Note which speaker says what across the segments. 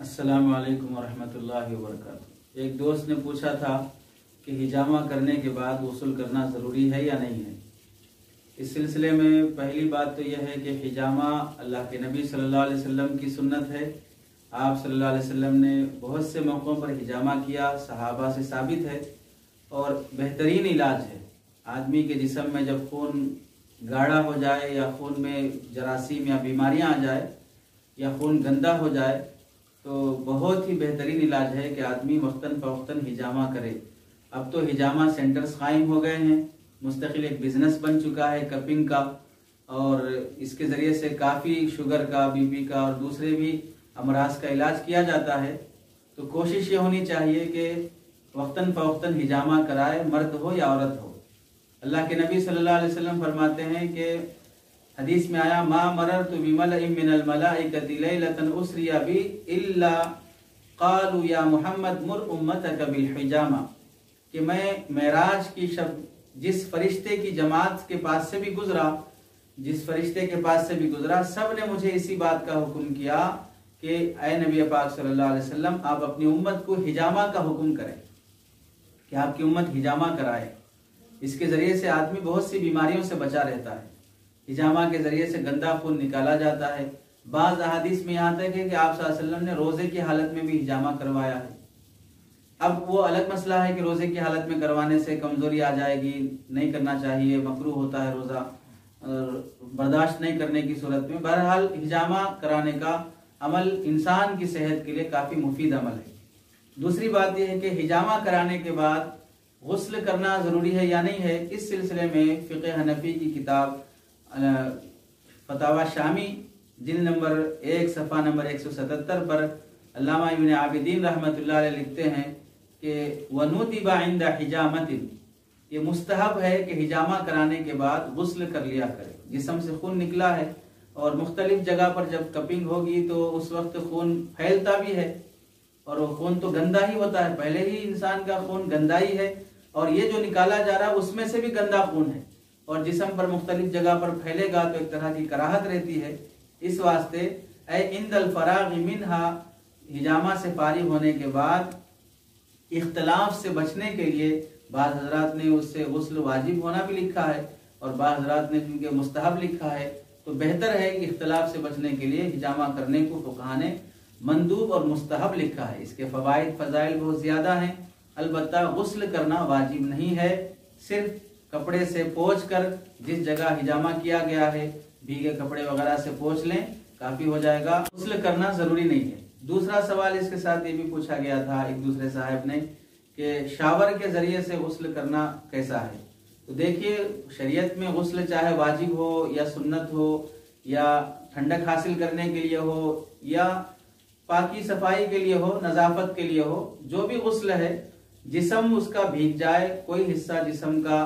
Speaker 1: अस्सलामु अलैकुम वरहमतुल्लाहि वबरकातुहू। एक दोस्त ने पूछा था कि हिजामा करने के बाद गुस्ल करना ज़रूरी है या नहीं है। इस सिलसिले में पहली बात तो यह है कि हिजामा अल्लाह के नबी सल्लल्लाहु अलैहि वसल्लम की सुन्नत है। आप सल्लल्लाहु अलैहि वसल्लम ने बहुत से मौक़ों पर हिजामा किया, सहाबा से साबित है और बेहतरीन इलाज है। आदमी के जिस्म में जब खून गाढ़ा हो जाए या खून में जरासीम या बीमारियां आ जाए या खून गंदा हो जाए तो बहुत ही बेहतरीन इलाज है कि आदमी वक्तन फ़वक्तन हिजामा करे। अब तो हिजामा सेंटर्स कायम हो गए हैं, मुस्तकिल एक बिज़नेस बन चुका है कपिंग का, और इसके ज़रिए से काफ़ी शुगर का, बीपी का और दूसरे भी अमराज का इलाज किया जाता है। तो कोशिश ये होनी चाहिए कि वक्तन फ़वक्तन हिजामा कराए, मर्द हो या औरत हो। अल्लाह के नबी सल्लल्लाहु अलैहि वसल्लम फरमाते हैं कि हदीस में आया, मा मररतु बिमलइन मिनल मलाइकति लैलतन उसरिया बी इल्ला क़ालू या मुहम्मद मुर उम्मतक बिल हिजामा, कि मैं मेराज की शब जिस फरिश्ते की जमात के पास से भी गुजरा, सब ने मुझे इसी बात का हुक्म किया कि ऐ नबी पाक सल्लल्लाहु अलैहि वसल्लम, आप अपनी उम्मत को हिजामा का हुक्म करें कि आपकी उम्मत हिजामा कराए। इसके ज़रिए से आदमी बहुत सी बीमारियों से बचा रहता है। हिजामा के ज़रिए से गंदा खून निकाला जाता है। बाज़ अहादीस में यहाँ तक है कि आप सल्लल्लाहु अलैहि वसल्लम ने रोज़े की हालत में भी हिजामा करवाया है। अब वो अलग मसला है कि रोज़े की हालत में करवाने से कमज़ोरी आ जाएगी, नहीं करना चाहिए, मकरूह होता है रोज़ा बर्दाश्त नहीं करने की सूरत में। बहरहाल हिजामा कराने का अमल इंसान की सेहत के लिए काफ़ी मुफीद अमल है। दूसरी बात यह है कि हिजामा कराने के बाद गुस्ल करना ज़रूरी है या नहीं है। इस सिलसिले में फ़िक़्ह हनफ़ी की किताब फतावा शामी जिल्द नंबर 1 सफ़ा नंबर 177 पर अल्लामा इब्न आबिदीन रहमतुल्लाह अलैह लिखते हैं कि वनुदिबा इंदा हिजामतिन, ये मुस्तहब है कि हिजामा कराने के बाद गुस्ल कर लिया करे। जिस्म से खून निकला है और मुख्तलिफ जगह पर जब कपिंग होगी तो उस वक्त खून फैलता भी है और वो खून तो गंदा ही होता है, पहले ही इंसान का खून गंदा ही है और ये जो निकाला जा रहा है उसमें से भी गंदा खून है और जिस्म पर मुख्तलिफ जगह पर फैलेगा तो एक तरह की कराहत रहती है। इस वास्ते ऐ इंदल फराग मिनहा, हिजामा से फारिग होने के बाद इख्तलाफ से बचने के लिए बाज़ हज़रात ने उससे गुस्ल वाजिब होना भी लिखा है और बाज़ हज़रात ने चूँकि मुस्तहब लिखा है, तो बेहतर है कि इख्तलाफ से बचने के लिए हिजामा करने को फुक़हा ने मंदूब और मुस्तहब लिखा है। इसके फ़वाइद फ़ज़ाइल बहुत ज़्यादा हैं। अलबत्ता गुस्ल करना वाजिब नहीं है, सिर्फ कपड़े से पोंछ कर जिस जगह हिजामा किया गया है भीगे कपड़े वगैरह से पोंछ लें, काफ़ी हो जाएगा। गुस्ल करना ज़रूरी नहीं है। दूसरा सवाल इसके साथ ये भी पूछा गया था एक दूसरे साहब ने कि शावर के ज़रिए से गुस्ल करना कैसा है। तो देखिए, शरीयत में गुस्ल चाहे वाजिब हो या सुन्नत हो या ठंडक हासिल करने के लिए हो या पाकी सफाई के लिए हो, नज़ाफत के लिए हो, जो भी गुस्ल है, जिस्म उसका भीग जाए, कोई हिस्सा जिस्म का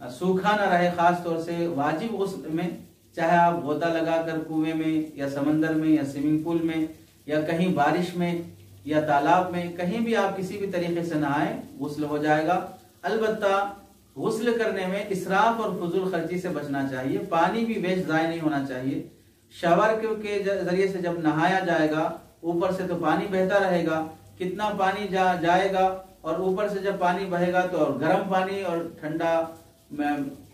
Speaker 1: सूखा ना रहे, ख़ास तौर से वाजिब गुस्ल में चाहे आप गोता लगाकर कुएं में या समंदर में या स्विमिंग पूल में या कहीं बारिश में या तालाब में, कहीं भी आप किसी भी तरीके से नहाएं, गुस्ल हो जाएगा। अलबत्ता गुस्ल करने में इसराफ और फजूल खर्ची से बचना चाहिए। पानी भी वेस्ट ज़ाय नहीं होना चाहिए। शावर के जरिए से जब नहाया जाएगा, ऊपर से तो पानी बहता रहेगा, कितना पानी जाएगा और ऊपर से जब पानी बहेगा तो गर्म पानी और ठंडा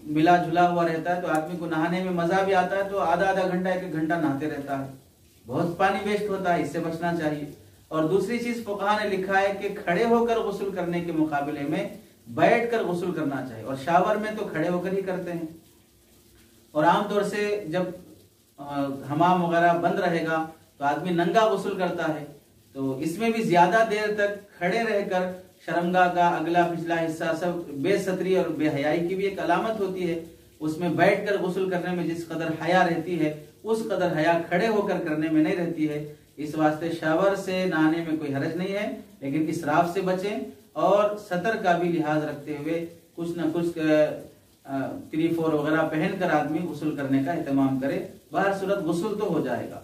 Speaker 1: मिला जुला हुआ रहता है, तो आदमी को नहाने में मजा भी आता है, तो आधा घंटा 1 घंटा नहाते रहता है, बहुत पानी वेस्ट होता है, इससे बचना चाहिए। और दूसरी चीज फुक़हा ने लिखा है कि खड़े होकर गुस्ल करने के मुकाबले में बैठ कर गुस्ल करना चाहिए, और शावर में तो खड़े होकर ही करते हैं। और आमतौर से जब हमाम वगैरह बंद रहेगा तो आदमी नंगा गुस्ल करता है, तो इसमें भी ज्यादा देर तक खड़े रहकर शर्मगाह का अगला पिछला हिस्सा सब बेसतरी और बेहयाई की भी एक अलामत होती है। उसमें बैठकर गुस्ल करने में जिस कदर हया रहती है उस कदर हया खड़े होकर करने में नहीं रहती है। इस वास्ते शावर से नहाने में कोई हरज नहीं है, लेकिन इसराफ से बचें और सतर का भी लिहाज रखते हुए कुछ न कुछ 3-4 वगैरह पहन कर आदमी गुस्ल करने का एहतमाम करे। बाहर सूरत गुस्ल तो हो जाएगा।